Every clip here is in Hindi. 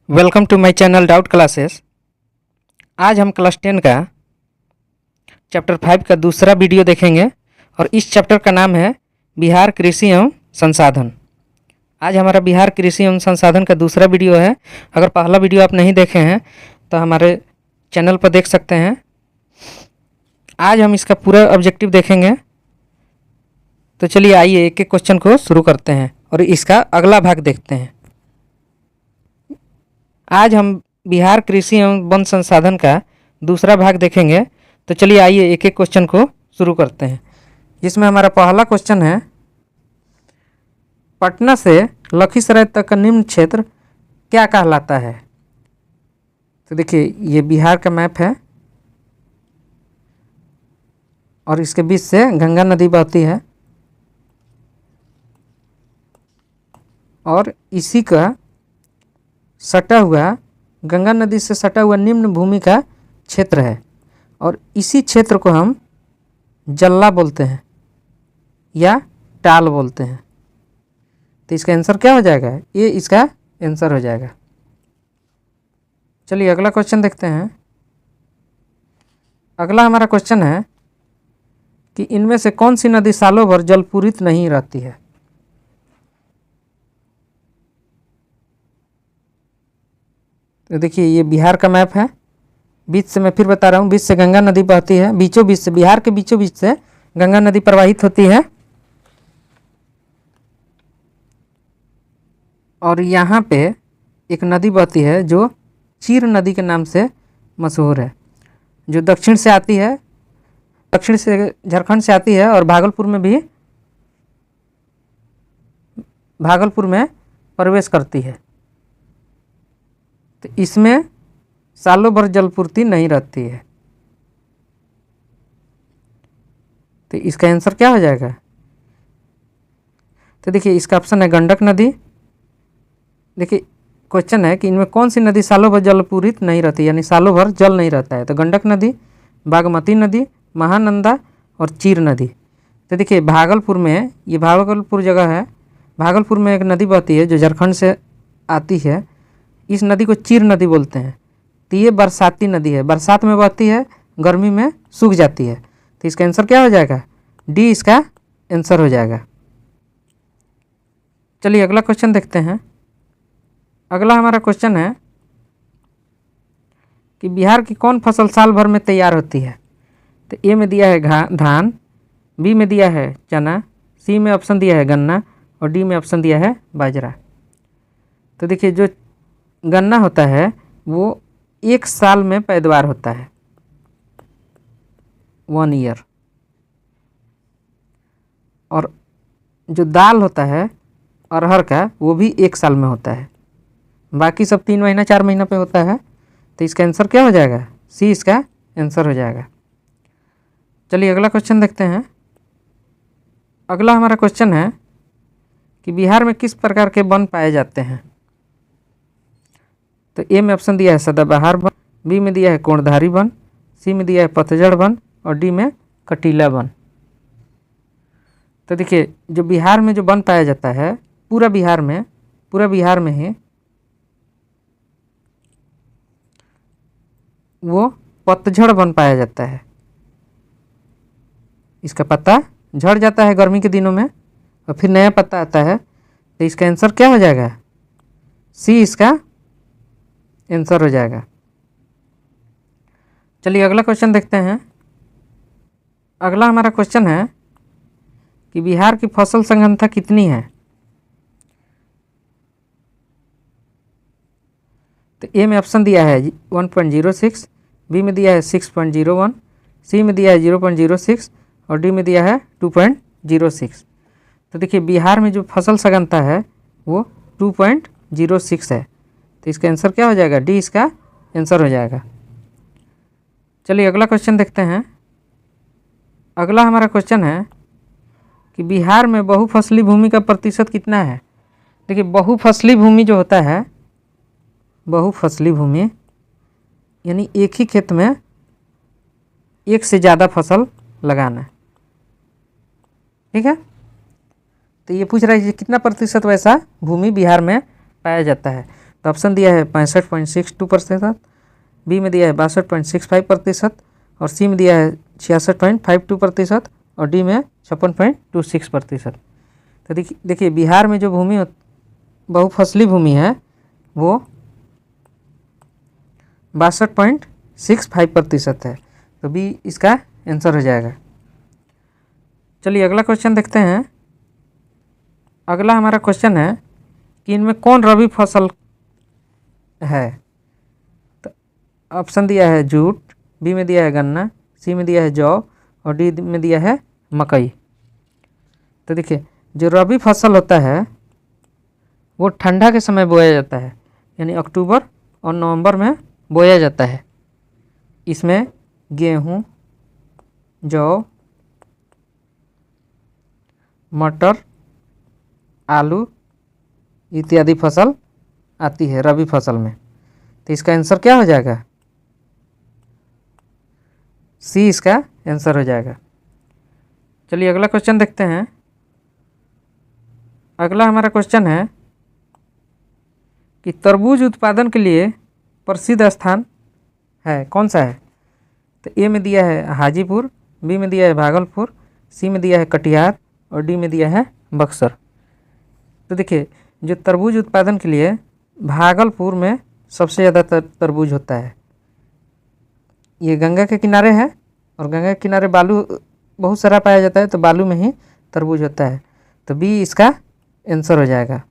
Welcome to my channel doubt classes. आज हम क्लास 10 का चैप्टर 5 का दूसरा वीडियो देखेंगे और इस चैप्टर का नाम है बिहार कृषि एवं संसाधन। आज हमारा बिहार कृषि एवं संसाधन का दूसरा वीडियो है। अगर पहला वीडियो आप नहीं देखे हैं तो हमारे चैनल पर देख सकते हैं। आज हम इसका पूरा ऑब्जेक्टिव देखेंगे। तो चलिए आइए एक एक क्वेश्चन को शुरू करते हैं और इसका अगला भाग देखते हैं। आज हम बिहार कृषि एवं वन संसाधन का दूसरा भाग देखेंगे। तो चलिए आइए एक एक क्वेश्चन को शुरू करते हैं। इसमें हमारा पहला क्वेश्चन है, पटना से लखीसराय तक का निम्न क्षेत्र क्या कहलाता है। तो देखिए ये बिहार का मैप है और इसके बीच से गंगा नदी बहती है और इसी का सटा हुआ गंगा नदी से सटा हुआ निम्न भूमि का क्षेत्र है और इसी क्षेत्र को हम जल्ला बोलते हैं या टाल बोलते हैं। तो इसका आंसर क्या हो जाएगा? ये इसका आंसर हो जाएगा। चलिए अगला क्वेश्चन देखते हैं। अगला हमारा क्वेश्चन है कि इनमें से कौन सी नदी सालों भर जलपूरित नहीं रहती है। तो देखिए ये बिहार का मैप है। बीच से मैं फिर बता रहा हूँ, बीच से गंगा नदी बहती है, बीचों बीच से बिहार के बीचों बीच से गंगा नदी प्रवाहित होती है और यहाँ पे एक नदी बहती है जो चीर नदी के नाम से मशहूर है, जो दक्षिण से आती है, दक्षिण से झारखंड से आती है और भागलपुर में प्रवेश करती है। तो इसमें सालों भर जलपूर्ति नहीं रहती है। तो इसका आंसर क्या हो जाएगा? तो देखिए इसका ऑप्शन है गंडक नदी। देखिए क्वेश्चन है कि इनमें कौन सी नदी सालों भर जलपूरित नहीं रहती, यानी सालों भर जल नहीं रहता है। तो गंडक नदी, बागमती नदी, महानंदा और चीर नदी। तो देखिए भागलपुर में, ये भागलपुर जगह है, भागलपुर में एक नदी बहती है जो झारखंड से आती है। इस नदी को चीर नदी बोलते हैं। तो ये बरसाती नदी है, बरसात में बहती है, गर्मी में सूख जाती है। तो इसका आंसर क्या हो जाएगा? डी इसका आंसर हो जाएगा। चलिए अगला क्वेश्चन देखते हैं। अगला हमारा क्वेश्चन है कि बिहार की कौन फसल साल भर में तैयार होती है। तो ए में दिया है धान, बी में दिया है चना, सी में ऑप्शन दिया है गन्ना और डी में ऑप्शन दिया है बाजरा। तो देखिए जो गन्ना होता है वो एक साल में पैदावार होता है, 1 ईयर। और जो दाल होता है अरहर का वो भी 1 साल में होता है, बाकी सब 3 महीना 4 महीना पे होता है। तो इसका आंसर क्या हो जाएगा? सी इसका आंसर हो जाएगा। चलिए अगला क्वेश्चन देखते हैं। अगला हमारा क्वेश्चन है कि बिहार में किस प्रकार के वन पाए जाते हैं। तो ए में ऑप्शन दिया है सदाबहार वन, बी में दिया है कोणधारी वन, सी में दिया है पतझड़ वन और डी में कटीला वन। तो देखिए जो बिहार में जो वन पाया जाता है, पूरा बिहार में ही वो पतझड़ वन पाया जाता है। इसका पत्ता झड़ जाता है गर्मी के दिनों में और फिर नया पत्ता आता है। तो इसका आंसर क्या हो जाएगा? सी इसका आंसर हो जाएगा। चलिए अगला क्वेश्चन देखते हैं। अगला हमारा क्वेश्चन है कि बिहार की फसल संघनता कितनी है। तो ए में ऑप्शन दिया है 1.06, बी में दिया है 6.01, सी में दिया है 0.06 और डी में दिया है 2.06। तो देखिए बिहार में जो फसल संघनता है वो 2.06 है। तो इसका आंसर क्या हो जाएगा? डी इसका आंसर हो जाएगा। चलिए अगला क्वेश्चन देखते हैं। अगला हमारा क्वेश्चन है कि बिहार में बहुफसली भूमि का प्रतिशत कितना है। देखिए बहुफसली भूमि जो होता है, बहुफसली भूमि यानी एक ही खेत में एक से ज़्यादा फसल लगाना, ठीक है। तो ये पूछ रहा है कि कितना प्रतिशत वैसा भूमि बिहार में पाया जाता है। तो ऑप्शन दिया है 65.62%, बी में दिया है 62.65% और सी में दिया है 66.52% और डी में 56.26%। तो देखिए बिहार में जो भूमि बहुफसली भूमि है वो 62.65% है, तो बी इसका आंसर हो जाएगा। चलिए अगला क्वेश्चन देखते हैं। अगला हमारा क्वेश्चन है कि इनमें कौन रबी फसल है। तो ऑप्शन दिया है जूट, बी में दिया है गन्ना, सी में दिया है जौ और डी में दिया है मकई। तो देखिए जो रबी फसल होता है वो ठंडा के समय बोया जाता है, यानी अक्टूबर और नवंबर में बोया जाता है। इसमें गेहूँ, जौ, मटर, आलू इत्यादि फसल आती है रबी फसल में। तो इसका आंसर क्या हो जाएगा? सी इसका आंसर हो जाएगा। चलिए अगला क्वेश्चन देखते हैं। अगला हमारा क्वेश्चन है कि तरबूज उत्पादन के लिए प्रसिद्ध स्थान है कौन सा है। तो ए में दिया है हाजीपुर, बी में दिया है भागलपुर, सी में दिया है कटिहार और डी में दिया है बक्सर। तो देखिए जो तरबूज उत्पादन के लिए भागलपुर में सबसे ज़्यादा तरबूज होता है। ये गंगा के किनारे है और गंगा के किनारे बालू बहुत सारा पाया जाता है, तो बालू में ही तरबूज होता है। तो बी इसका आंसर हो जाएगा।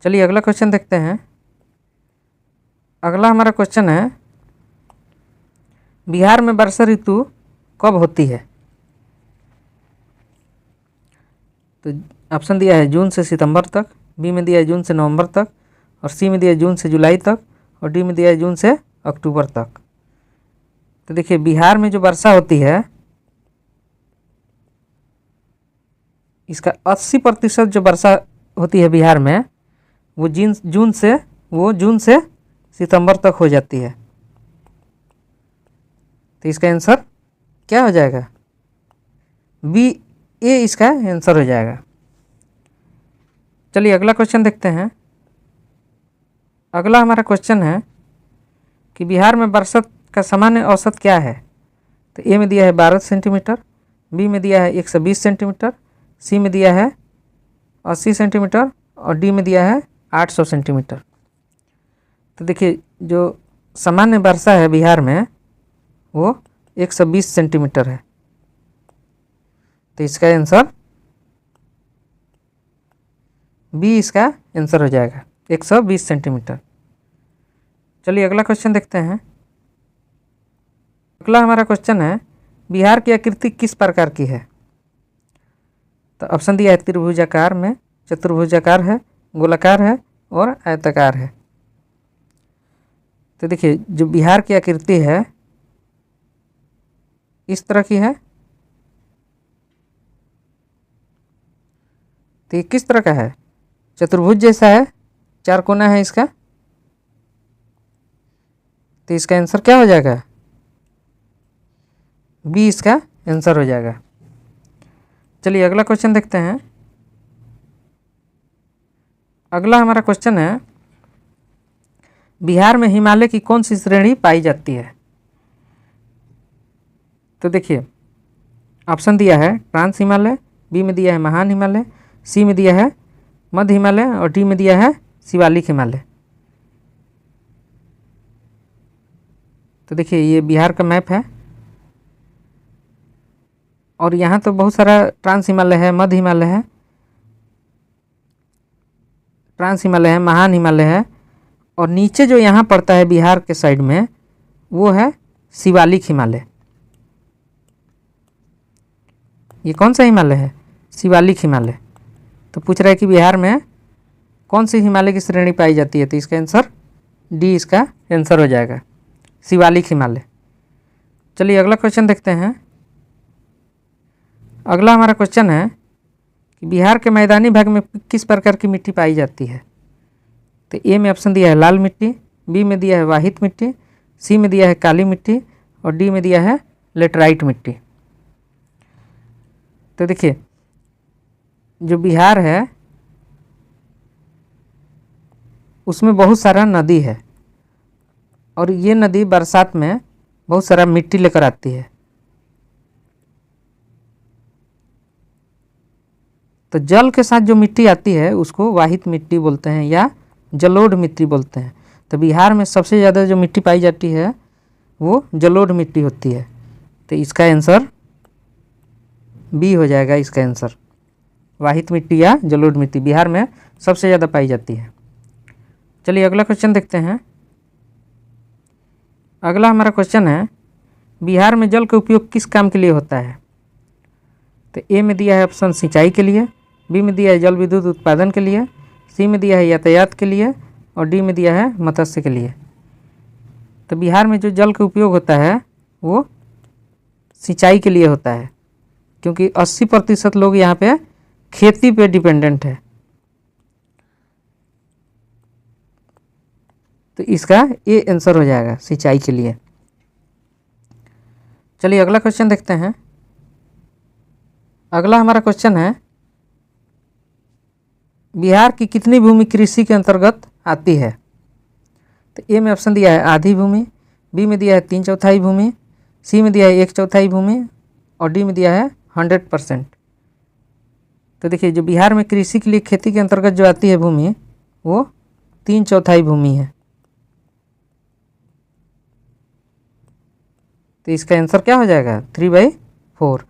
चलिए अगला क्वेश्चन देखते हैं। अगला हमारा क्वेश्चन है बिहार में वर्षा ऋतु कब होती है। तो ऑप्शन दिया है जून से सितंबर तक, बी में दिया है जून से नवंबर तक और सी में दिया है जून से जुलाई तक और डी में दिया है जून से अक्टूबर तक। तो देखिए बिहार में जो वर्षा होती है इसका 80% जो वर्षा होती है बिहार में वो जून से सितंबर तक हो जाती है। तो इसका आंसर क्या हो जाएगा? बी ए इसका आंसर हो जाएगा। चलिए अगला क्वेश्चन देखते हैं। अगला हमारा क्वेश्चन है कि बिहार में वर्षा का सामान्य औसत क्या है। तो ए में दिया है 12 सेंटीमीटर, बी में दिया है 120 सेंटीमीटर, सी में दिया है 80 सेंटीमीटर और डी में दिया है 800 सेंटीमीटर। तो देखिए जो सामान्य वर्षा है बिहार में वो 120 सेंटीमीटर है। तो इसका आंसर बी इसका आंसर हो जाएगा 120 सेंटीमीटर। चलिए अगला क्वेश्चन देखते हैं। अगला हमारा क्वेश्चन है बिहार की आकृति किस प्रकार की है। तो ऑप्शन दिया है त्रिभुजाकार में, चतुर्भुजाकार है, गोलाकार है और आयताकार है। तो देखिए जो बिहार की आकृति है इस तरह की है। तो ये किस तरह का है? चतुर्भुज जैसा है, 4 कोना है इसका। तो इसका आंसर क्या हो जाएगा? बी इसका आंसर हो जाएगा। चलिए अगला क्वेश्चन देखते हैं। अगला हमारा क्वेश्चन है बिहार में हिमालय की कौन सी श्रेणी पाई जाती है। तो देखिए ऑप्शन दिया है ट्रांस हिमालय, बी में दिया है महान हिमालय, सी में दिया है मध्य हिमालय और डी में दिया है शिवालिक हिमालय। तो देखिए ये बिहार का मैप है और यहाँ तो बहुत सारा ट्रांस हिमालय है, मध्य हिमालय है, ट्रांस हिमालय है, महान हिमालय है और नीचे जो यहाँ पड़ता है बिहार के साइड में वो है शिवालिक हिमालय। ये कौन सा हिमालय है? शिवालिक हिमालय। तो पूछ रहा है कि बिहार में कौन सी हिमालय की श्रेणी पाई जाती है। तो इसका आंसर डी इसका आंसर हो जाएगा, शिवालिक हिमालय। चलिए अगला क्वेश्चन देखते हैं। अगला हमारा क्वेश्चन है कि बिहार के मैदानी भाग में किस प्रकार की मिट्टी पाई जाती है। तो ए में ऑप्शन दिया है लाल मिट्टी, बी में दिया है वाहित मिट्टी, सी में दिया है काली मिट्टी और डी में दिया है लेटराइट मिट्टी। तो देखिए जो बिहार है उसमें बहुत सारा नदी है और ये नदी बरसात में बहुत सारा मिट्टी लेकर आती है। तो जल के साथ जो मिट्टी आती है उसको वाहित मिट्टी बोलते हैं या जलोढ़ मिट्टी बोलते हैं। तो बिहार में सबसे ज़्यादा जो मिट्टी पाई जाती है वो जलोढ़ मिट्टी होती है। तो इसका आंसर बी हो जाएगा। इसका आंसर वाहित मिट्टी या जलोढ़ मिट्टी बिहार में सबसे ज़्यादा पाई जाती है। चलिए अगला क्वेश्चन देखते हैं। अगला हमारा क्वेश्चन है, बिहार में जल का उपयोग किस काम के लिए होता है? तो ए में दिया है ऑप्शन सिंचाई के लिए, बी में दिया है जल विद्युत उत्पादन के लिए, सी में दिया है यातायात के लिए और डी में दिया है मत्स्य के लिए। तो बिहार में जो जल का उपयोग होता है वो सिंचाई के लिए होता है, क्योंकि 80% लोग यहाँ पे खेती पे डिपेंडेंट है। तो इसका ए आंसर हो जाएगा सिंचाई के लिए। चलिए अगला क्वेश्चन देखते हैं। अगला हमारा क्वेश्चन है, बिहार की कितनी भूमि कृषि के अंतर्गत आती है? तो ए में ऑप्शन दिया है आधी भूमि, बी में दिया है 3/4 भूमि, सी में दिया है 1/4 भूमि और डी में दिया है 100%। तो देखिए जो बिहार में कृषि के लिए खेती के अंतर्गत जो आती है भूमि वो 3/4 भूमि है। तो इसका आंसर क्या हो जाएगा? 3/4।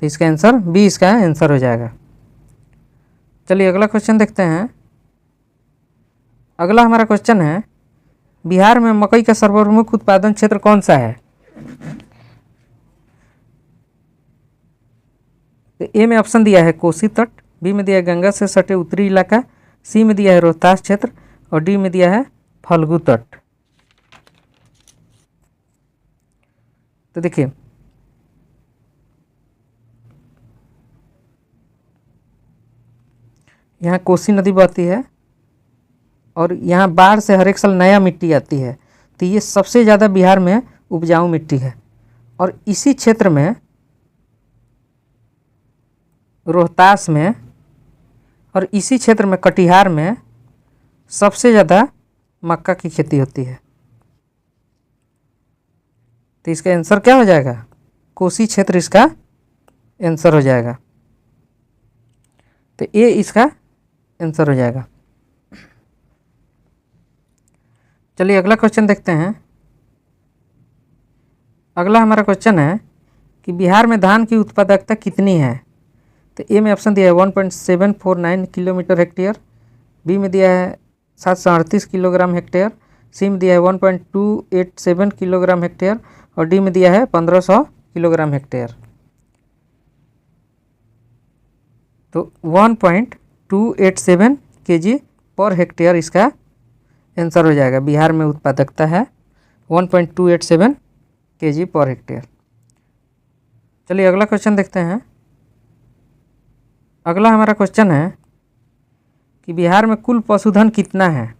तो इसका आंसर बी इसका आंसर हो जाएगा। चलिए अगला क्वेश्चन देखते हैं। अगला हमारा क्वेश्चन है, बिहार में मकई का सर्वप्रमुख उत्पादन क्षेत्र कौन सा है? तो ए में ऑप्शन दिया है कोसी तट, बी में दिया है गंगा से सटे उत्तरी इलाका, सी में दिया है रोहतास क्षेत्र और डी में दिया है फल्गु तट। तो देखिए यहाँ कोसी नदी बहती है और यहाँ बाढ़ से हर एक साल नया मिट्टी आती है। तो ये सबसे ज़्यादा बिहार में उपजाऊ मिट्टी है और इसी क्षेत्र में रोहतास में और इसी क्षेत्र में कटिहार में सबसे ज़्यादा मक्का की खेती होती है। तो इसका आंसर क्या हो जाएगा? कोसी क्षेत्र इसका आंसर हो जाएगा। तो ए इसका आंसर हो जाएगा। चलिए अगला क्वेश्चन देखते हैं। अगला हमारा क्वेश्चन है कि बिहार में धान की उत्पादकता कितनी है? तो ए में ऑप्शन दिया है 1.749 किलोमीटर हेक्टेयर, बी में दिया है 738 किलोग्राम हेक्टेयर, सी में दिया है 1.287 किलोग्राम हेक्टेयर और डी में दिया है 1500 किलोग्राम हेक्टेयर। तो 1.287 kg पर हेक्टेयर इसका आंसर हो जाएगा। बिहार में उत्पादकता है 1.287 kg पर हेक्टेयर। चलिए अगला क्वेश्चन देखते हैं। अगला हमारा क्वेश्चन है कि बिहार में कुल पशुधन कितना है?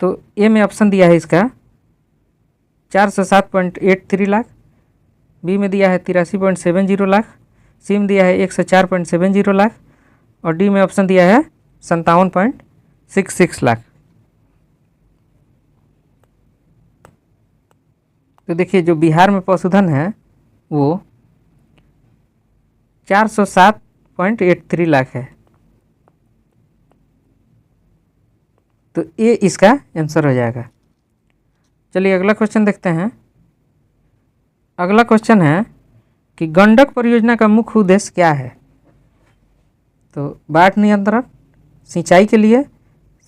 तो ए में ऑप्शन दिया है इसका 407.83 लाख, बी में दिया है 83.70 लाख, सी में दिया है 104.70 लाख और डी में ऑप्शन दिया है 57.66 लाख। तो देखिए जो बिहार में पशुधन है वो 407.83 लाख है। तो ये इसका आंसर हो जाएगा। चलिए अगला क्वेश्चन देखते हैं। अगला क्वेश्चन है कि गंडक परियोजना का मुख्य उद्देश्य क्या है? तो बाढ़ नियंत्रण, सिंचाई के लिए,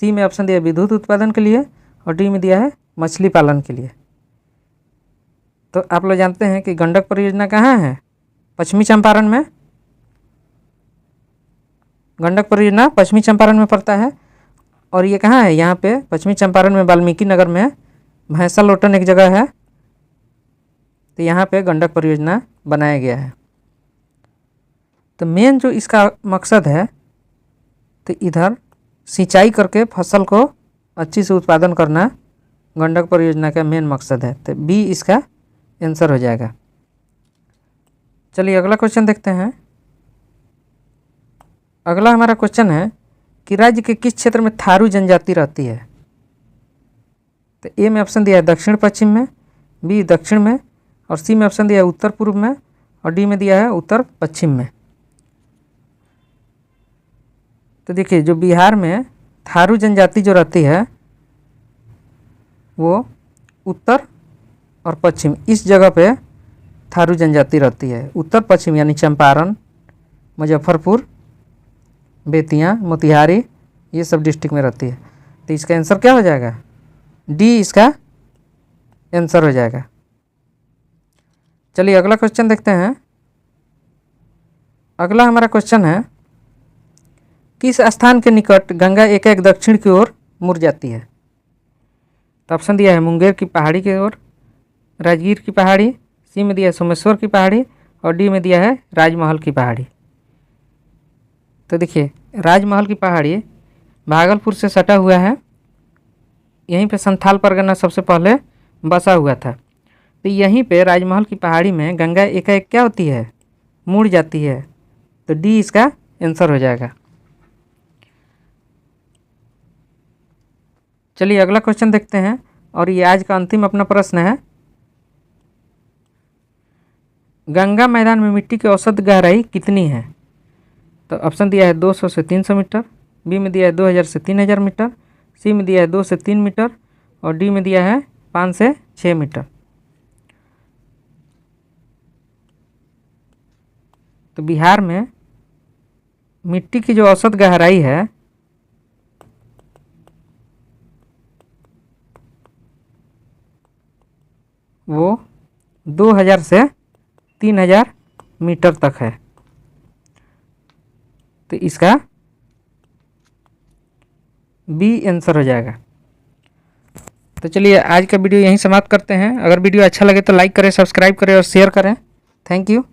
सी में ऑप्शन दिया विद्युत उत्पादन के लिए और डी में दिया है मछली पालन के लिए। तो आप लोग जानते हैं कि गंडक परियोजना कहाँ है? पश्चिमी चंपारण में। गंडक परियोजना पश्चिमी चंपारण में पड़ता है और ये कहाँ है? यहाँ पे पश्चिमी चंपारण में वाल्मीकि नगर में भैंसा लोटन एक जगह है। तो यहाँ पे गंडक परियोजना बनाया गया है। तो मेन जो इसका मकसद है तो इधर सिंचाई करके फसल को अच्छी से उत्पादन करना गंडक परियोजना का मेन मकसद है। तो बी इसका आंसर हो जाएगा। चलिए अगला क्वेश्चन देखते हैं। अगला हमारा क्वेश्चन है कि राज्य के किस क्षेत्र में थारू जनजाति रहती है। तो ए में ऑप्शन दिया है दक्षिण पश्चिम में, बी दक्षिण में, और सी में ऑप्शन दिया है उत्तर पूर्व में, और डी में दिया है उत्तर पश्चिम में। तो देखिए जो बिहार में थारू जनजाति जो रहती है वो उत्तर और पश्चिम इस जगह पे थारू जनजाति रहती है। उत्तर पश्चिम यानी चंपारण, मुजफ्फरपुर, बेतिया, मोतिहारी, ये सब डिस्ट्रिक्ट में रहती है। तो इसका आंसर क्या हो जाएगा, डी इसका आंसर हो जाएगा। चलिए अगला क्वेश्चन देखते हैं। अगला हमारा क्वेश्चन है किस स्थान के निकट गंगा एकाएक दक्षिण की ओर मुड़ जाती है। तो ऑप्शन दिया है मुंगेर की पहाड़ी की ओर, राजगीर की पहाड़ी, सी में दिया है सोमेश्वर की पहाड़ी, और डी में दिया है राजमहल की पहाड़ी। तो देखिए राजमहल की पहाड़ी भागलपुर से सटा हुआ है, यहीं पे संथाल परगना सबसे पहले बसा हुआ था। तो यहीं पे राजमहल की पहाड़ी में गंगा एकाएक क्या होती है, मुड़ जाती है। तो डी इसका आंसर हो जाएगा। चलिए अगला क्वेश्चन देखते हैं, और ये आज का अंतिम अपना प्रश्न है। गंगा मैदान में मिट्टी की औसत गहराई कितनी है। तो ऑप्शन दिया है 200 से 300 मीटर, बी में दिया है 2000 से 3000 मीटर, सी में दिया है 2 से 3 मीटर, और डी में दिया है 5 से 6 मीटर। तो बिहार में मिट्टी की जो औसत गहराई है वो 2000 से 3000 मीटर तक है। तो इसका बी आंसर हो जाएगा। तो चलिए आज का वीडियो यहीं समाप्त करते हैं। अगर वीडियो अच्छा लगे तो लाइक करें, सब्सक्राइब करें और शेयर करें। Thank you.